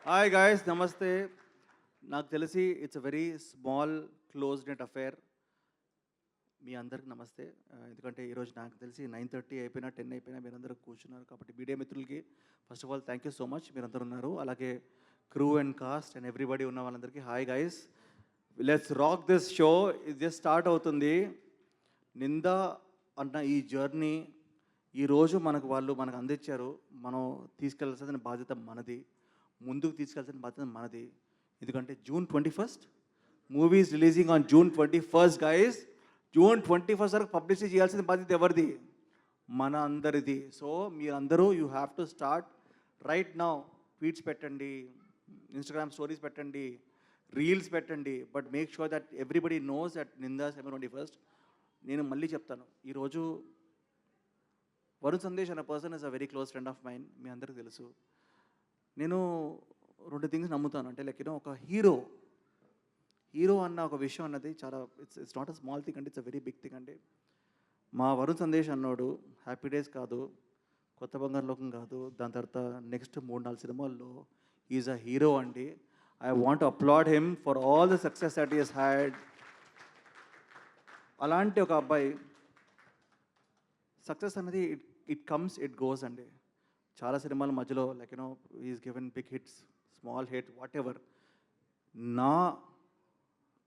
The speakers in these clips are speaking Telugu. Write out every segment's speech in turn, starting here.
హాయ్ గాయస్, నమస్తే. నాకు తెలిసి it's a very small close net affair. మీ అందరికి నమస్తే. ఎందుకంటే ఈరోజు నాకు తెలిసి 9:30 అయిపోయినా 10 అయిపోయినా మీరందరూ కూర్చున్నారు కాబట్టి మీడియా మిత్రులకి first of all thank you so much. మీరందరూ ఉన్నారు. అలాగే crew and cost and everybody ఉన్న వాళ్ళందరికీ hi guys, let's rock this show. ఇది జస్ట్ స్టార్ట్ అవుతుంది. నిందా అన్న ఈ జర్నీ ఈరోజు మనకు అందించారు. మనం తీసుకెళ్లాల్సిన బాధ్యత మనది, ముందుకు తీసుకెళ్లాల్సిన బాధ్యత మనది. ఎందుకంటే June 21st movie is releasing on June 21st guys. June 21st వరకు పబ్లిసిటీ చేయాల్సిన బాధ్యత ఎవరిది? మన అందరిది. సో మీరందరూ you have to start right now. Tweets పెట్టండి, ఇన్స్టాగ్రామ్ స్టోరీస్ పెట్టండి, రీల్స్ పెట్టండి, but make sure that everybody knows that Nindha September 21st. నేను మళ్ళీ చెప్తాను, ఈరోజు వరుణ్ సందేశ్ అనే person is a very close friend of mind. మీ అందరికీ తెలుసు. నేను రెండు థింగ్స్ నమ్ముతాను. అంటే లైక్ ఒక హీరో అన్న ఒక విషయం అన్నది చాలా it's not a small thing అండి, it's a very big thing అండి. మా వరుణ్ సందేశ్ అన్నాడు హ్యాపీ డేస్ కాదు, కొత్త బంగారు లోకం కాదు, దాని తర్వాత నెక్స్ట్ 3-4 సినిమాల్లో ఈజ్ అ హీరో అండి. I want applaud him for all the success that is had. అలాంటి ఒక అబ్బాయి సక్సెస్ అనేది ఇట్ కమ్స్ ఇట్ గోస్ అండి. చాలా సినిమాల మధ్యలో like is given big hits, small hit, whatever. నా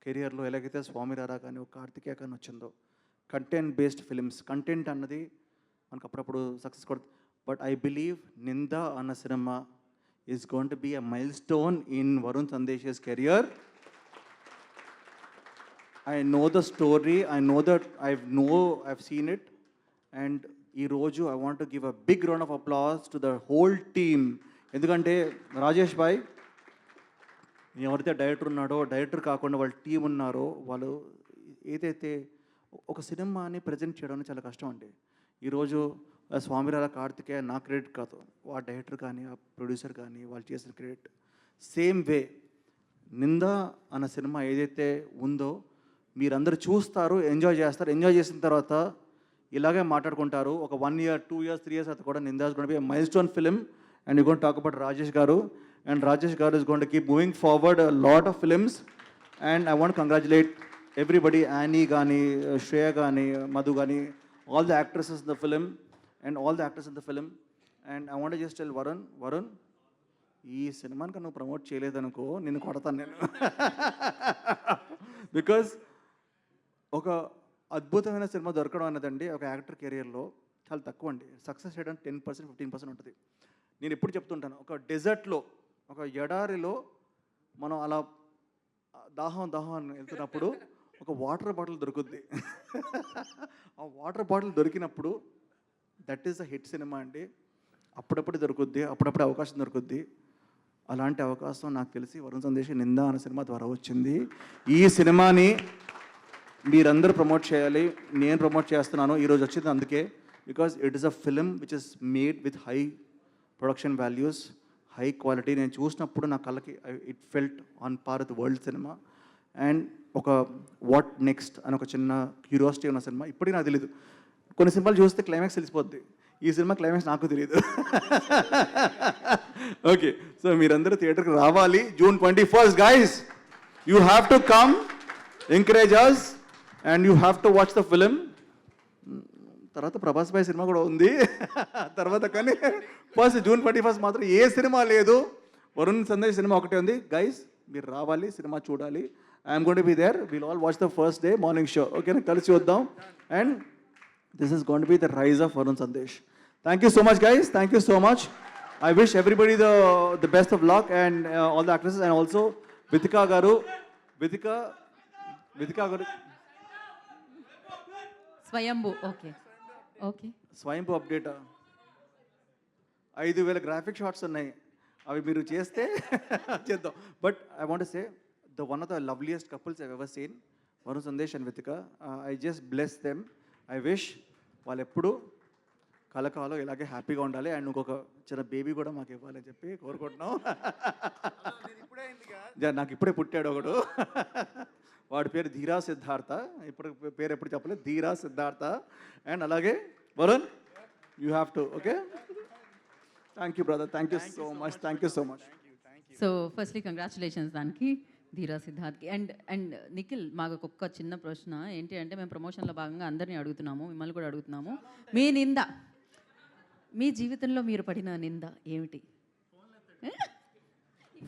కెరియర్లో ఎలాగైతే స్వామిరారా కానీ ఒక కార్తికేయ కానీ వచ్చిందో, కంటెంట్ బేస్డ్ ఫిలిమ్స్, కంటెంట్ అన్నది మనకు అప్పుడప్పుడు సక్సెస్ కొడుతుంది. బట్ ఐ బిలీవ్ నిందా అన్న cinema is going to be a milestone in Varun Sandesh career. I know the story, I know that I've seen it, and ఈరోజు I want to give a big round of applause to the whole team. ఎందుకంటే రాజేష్ భాయ్ ఎవరైతే డైరెక్టర్ ఉన్నాడో, డైరెక్టర్ కాకుండా వాళ్ళ టీం ఉన్నారో, వాళ్ళు ఏదైతే ఒక సినిమాని ప్రజెంట్ చేయడం చాలా కష్టం అండి. ఈరోజు స్వామిరాల కార్తికేయ నా క్రెడిట్ కాదు, ఆ డైరెక్టర్ కానీ ఆ ప్రొడ్యూసర్ కానీ వాళ్ళు చేసిన క్రెడిట్. సేమ్ వే నిందా అన్న సినిమా ఏదైతే ఉందో మీరందరూ చూస్తారు, ఎంజాయ్ చేస్తారు. ఎంజాయ్ చేసిన తర్వాత ఇలాగే మాట్లాడుకుంటారు. ఒక 1 year, 2 years, 3 years తర్వాత కూడా Nindha is going to be a milestone film. And you going to talk about Rajesh garu. And Rajesh garu is going to keep moving forward a lot of films. And I want congratulate everybody, Annie కానీ, శ్రేయ కానీ, మధు కానీ, all the actresses in the film and all the actors in the film. And I want just tell Varun, ఈ సినిమానికి నువ్వు ప్రమోట్ చేయలేదనుకో నిన్ను కొడతాను నేను. బికాజ్ ఒక అద్భుతమైన సినిమా దొరకడం అన్నదండి ఒక యాక్టర్ కెరియర్లో చాలా తక్కువ అండి. సక్సెస్ చేయడం 10%, 15% ఉంటుంది. నేను ఎప్పుడు చెప్తుంటాను, ఒక డెజర్ట్లో, ఒక ఎడారిలో మనం అలా దాహం అని వెళ్తున్నప్పుడు ఒక వాటర్ బాటిల్ దొరుకుద్ది. ఆ వాటర్ బాటిల్ దొరికినప్పుడు దట్ ఈస్ అ హిట్ సినిమా అండి. అప్పుడప్పుడు దొరుకుద్ది, అప్పుడప్పుడు అవకాశం దొరుకుద్ది. అలాంటి అవకాశం నాకు తెలిసి వరుణ్ సందేశ్ నిందా అనే సినిమా ద్వారా వచ్చింది. ఈ సినిమాని మీరందరూ ప్రమోట్ చేయాలి, నేను ప్రమోట్ చేస్తున్నాను. ఈరోజు వచ్చింది అందుకే, because it is a film which is made with high production values, high quality. నేను చూసినప్పుడు నా కళ్ళకి it felt on par with world cinema. And ఒక వాట్ నెక్స్ట్ అని ఒక చిన్న క్యూరియాసిటీ ఉన్న సినిమా. ఇప్పటికీ నాకు తెలియదు, కొన్ని సినిమాలు చూస్తే క్లైమాక్స్ తెలిసిపోద్ది, ఈ సినిమా క్లైమాక్స్ నాకు తెలియదు. ఓకే, సో మీరందరూ థియేటర్కి రావాలి June 21st guys. You have to come, encourage us and you have to watch the film. తర్వాత ప్రభాస్ భాయ్ సినిమా కూడా ఉంది తర్వాత, కానీ ఫస్ట్ June 21st మాత్రం ఏ సినిమా లేదు, వరుణ్ సందేశ్ సినిమా ఒకటే ఉంది. గైస్ మీరు రావాలి, సినిమా చూడాలి. I'm going to be there. Will all watch the first day morning show. ఓకేనా, కలిసి వద్దాం. And this is going to be the rise of Varun Sandesh. Thank you so much guys, thank you so much. I wish everybody the best of luck and all the actresses, and also Vitika garu, Vitika garu. Swayambhu. Okay Swayambhu update 5,000 graphic shots ఉన్నాయి, అవి మీరు చేస్తే చేద్దాం. But I want say one of the loveliest couples I've ever seen, Varun Sandesh and Vithika. I just bless them. I wish వాళ్ళు ఎప్పుడు కలకాలం ఇలాగే హ్యాపీగా ఉండాలి. అండ్ ఇంకొక చిన్న బేబీ కూడా మాకు ఇవ్వాలని చెప్పి కోరుకుంటున్నాం. నాకు ఇప్పుడే పుట్టాడు ఒకడు, వాడి పేరు ధీరా సిద్ధార్థ. ఇప్పుడు పేరు ఎప్పుడు చెప్పలేదు, ధీరా సిద్ధార్థ. అండ్ అలాగే Varun, you have to. Okay, thank you brother, thank you so much, thank you so much. So firstly congratulations దానికి ధీరా సిద్ధార్థ్కి అండ్ నిఖిల్ మాకు ఒక్క చిన్న ప్రశ్న ఏంటి అంటే మేము ప్రమోషన్లో భాగంగా అందరినీ అడుగుతున్నాము మిమ్మల్ని కూడా అడుగుతున్నాము మీ నింద మీ జీవితంలో మీరు పడిన నింద ఏమిటి?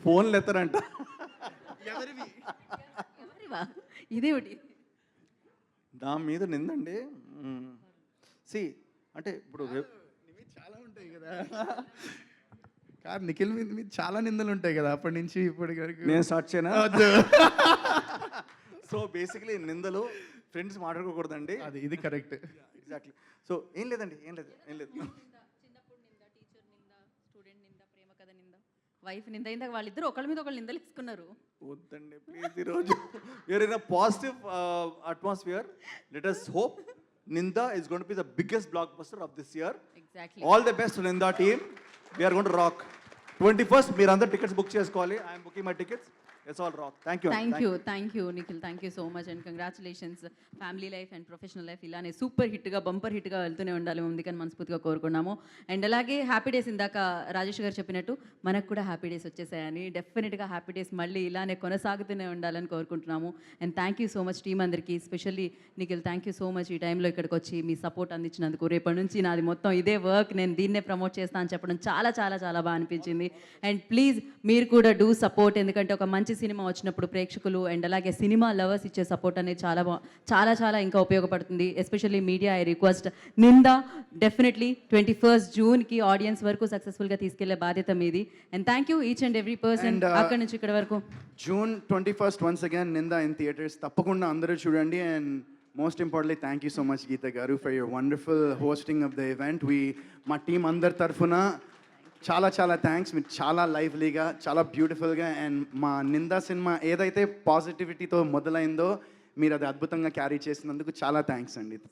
ఫోన్లు ఎత్తరంట. ఎవరివా? ఇదేమిటి? నా మీద నిందండి. సి అంటే ఇప్పుడు చాలా ఉంటాయి కదా. కాదు నిఖిల్ మీద చాలా నిందలు ఉంటాయి కదా అప్పటి నుంచి ఇప్పటి వరకు. నేను స్టార్ట్ చేయనా? సో బేసిక్లీ నిందలు ఫ్రెండ్స్ మాట్లాడుకోకూడదండి. అది ఇది కరెక్ట్. ఎగ్జాక్ట్లీ. సో ఏం లేదండి, ఏం లేదు. చిన్నప్పుడు నింద, టీచర్ నింద, స్టూడెంట్ నింద, ప్రేమ కథ నింద, వైఫ్ నింద, ఇందాక వాళ్ళిద్దరు ఒకళ్ళ మీద ఒకళ్ళు నిందలు ఇసుకున్నారు. వద్దండి ప్లీజ్. ఈరోజు we're in a positive atmosphere. Let us hope Ninda is going to be the biggest blockbuster of this year. Exactly. All the best to Ninda team. We are going to rock. 21st మీరు అందరు టికెట్స్ బుక్ చేసుకోవాలి. I'm booking my tickets. It's all rock. Thank you. Thank you Nikhil, thank you so much and congratulations. Family life and professional life ఇలానే సూపర్ హిట్గా బంపర్ హిట్గా వెళ్తూనే ఉండాలి ముందుకని మనస్ఫూర్తిగా కోరుకున్నాము. అండ్ అలాగే హ్యాపీ డేస్ ఇందాక రాజేష్ గారు చెప్పినట్టు మనకు కూడా హ్యాపీ డేస్ వచ్చేసాయని, డెఫినెట్గా హ్యాపీ డేస్ మళ్ళీ ఇలానే కొనసాగుతూనే ఉండాలని కోరుకుంటున్నాము. And thank you so much team అందరికీ, specially Nikhil thank you so much ఈ టైంలో ఇక్కడికి వచ్చి మీ సపోర్ట్ అందించినందుకు. రేపటి నుంచి నాది మొత్తం ఇదే వర్క్, నేను దీన్నే ప్రమోట్ చేస్తాను అని చెప్పడం చాలా చాలా చాలా బాగా అనిపించింది. అండ్ ప్లీజ్ మీరు కూడా డూ సపోర్ట్, ఎందుకంటే ఒక మంచి సినిమా వచ్చినప్పుడు ప్రేక్షకులు అండ్ అలాగే సినిమా లవర్స్ ఇచ్చే సపోర్ట్ అనేది చాలా చాలా ఇంకా ఉపయోగపడుతుంది. Especially media, I request Nindha definitely 21st జూన్కి ఆడియన్స్ వరకు సక్సెస్ఫుల్గా తీసుకెళ్లే బాధ్యత మీది. And thank you each and every person అక్కడి నుంచి ఇక్కడ వరకు. June 21st once again Nindha in theatres. తప్పకుండా అందరూ చూడండి. And most importantly thank you so much Geetha garu for your wonderful hosting of the event. మా టీం అందరి తరఫున చాలా చాలా థ్యాంక్స్. మీరు చాలా లైవ్లీగా, చాలా బ్యూటిఫుల్గా అండ్ మా నిందా సినిమా ఏదైతే పాజిటివిటీతో మొదలైందో మీరు అది అద్భుతంగా క్యారీ చేసినందుకు చాలా థ్యాంక్స్ అండి.